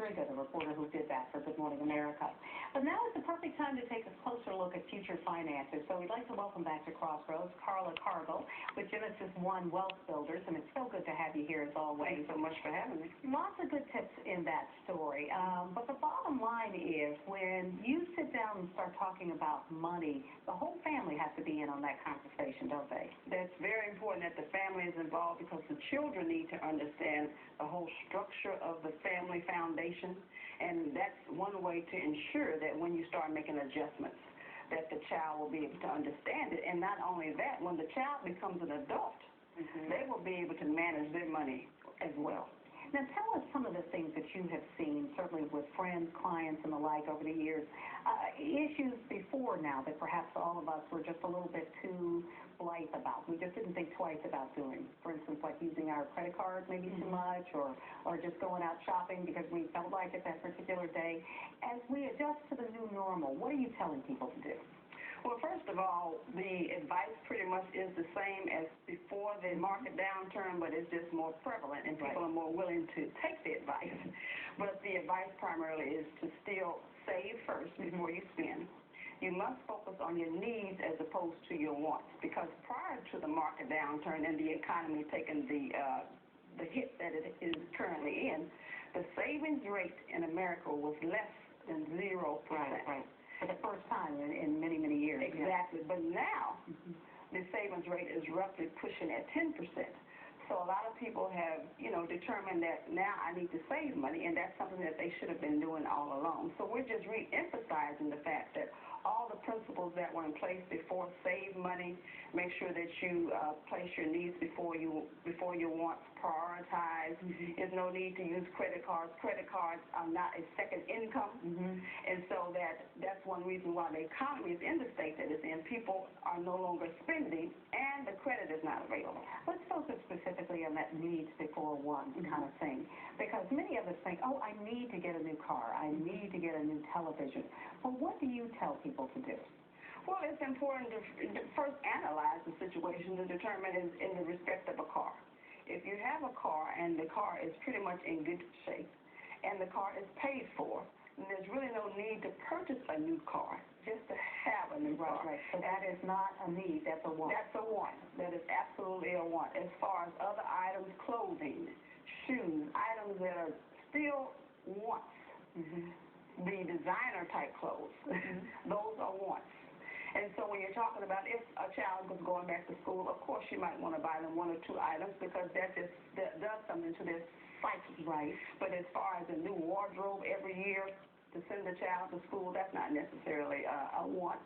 Rodrigo, the reporter who did that for Good Morning America. But now is the perfect time to take a closer look at future finances. So we'd like to welcome back to Crossroads CarlaCargle with Genesis One Wealth Builders, and it's so good to have you here as always. Thanks so much for having me. Lots of good tips in that story. But the bottom line is when you sit down and start talking about money, the whole family has to be in on that conversation, don't they? That's very important that the family is involved because the children need to understand the whole structure of the family foundation, and that's one way to ensure that when you start making adjustments, that the child will be able to understand it. And not only that, when the child becomes an adult, they will be able to manage their money as well. Now, tell us some of the things that you have seen, certainly with friends, clients, and the like over the years, issues before now that perhaps all of us were just a little bit too blithe about. We just didn't think twice about doing. For instance, like using our credit cards maybe too much, or just going out shopping because we felt like it that particular day. As we adjust to the new normal, what are you telling people to do? Well, first of all, the advice pretty much is the same as before the market downturn, but it's just more prevalent, and people are more willing to take the advice. But the advice primarily is to still save first before you spend. You must focus on your needs as opposed to your wants, because prior to the market downturn and the economy taking the hit that it is currently in, the savings rate in America was less than 0%. Right. For the first time in many, many years. Exactly. But now, the savings rate is roughly pushing at 10%. So a lot of people have, determined that now I need to save money, and that's something that they should have been doing all along. So we're just re-emphasizing the fact that all the principles that were in place before, save money, make sure that you place your needs before your wants, prioritize. There's no need to use credit cards. Credit cards are not a second income. And so that's one reason why the economy is in the state that it's in. People are no longer spending, and the credit is not available. Let's focus specifically on that needs before wants kind of thing, because many of us think, oh, I need to get a new car, I need to get a new television. But what do you tell people to do? Well, it's important to first analyze the situation to determine in the respect of a car. If you have a car and the car is pretty much in good shape and the car is paid for, then there's really no need to purchase a new car, just to have a new car. Right. So that is not a need, that's a want. That's a want. That is absolutely a want. As far as other items, clothing, shoes, items that are still wants, the designer type clothes, those are wants. And so when you're talking about if a child was going back to school, of course you might want to buy them one or two items because that does something to their psyche. Right. But as far as a new wardrobe every year to send the child to school, that's not necessarily a want.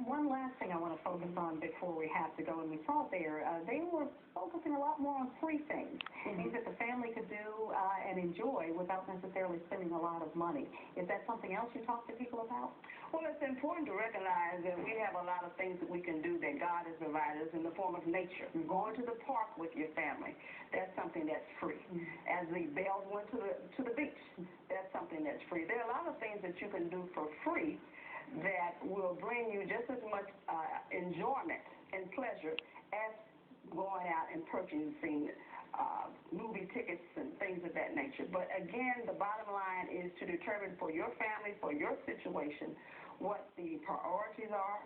One last thing I want to focus on before we have to go, and we saw there, they were focusing a lot more on free things, things that the family could do and enjoy without necessarily spending a lot of money. Is that something else you talk to people about? Well, it's important to recognize that we have a lot of things that we can do that God has provided us in the form of nature. Going to the park with your family, that's something that's free. As the Bells went to the beach, that's something that's free. There are a lot of things that you can do for free that will bring you just as much enjoyment and pleasure as going out and purchasing movie tickets and things of that nature. But again, the bottom line is to determine for your family, for your situation, what the priorities are,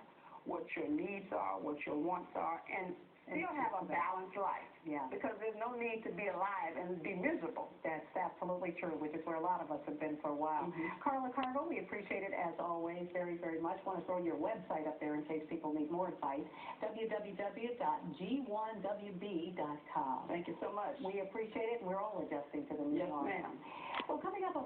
what your needs are, what your wants are, and still have a balanced life. Because there's no need to be alive and be miserable. That's absolutely true, which is where a lot of us have been for a while. CarlaCargle, we appreciate it as always very, very much. Want to throw your website up there in case people need more advice. www.g1wb.com. Thank you so much. We appreciate it. We're all adjusting to the new normal. Yes, ma'am. Well, coming up, a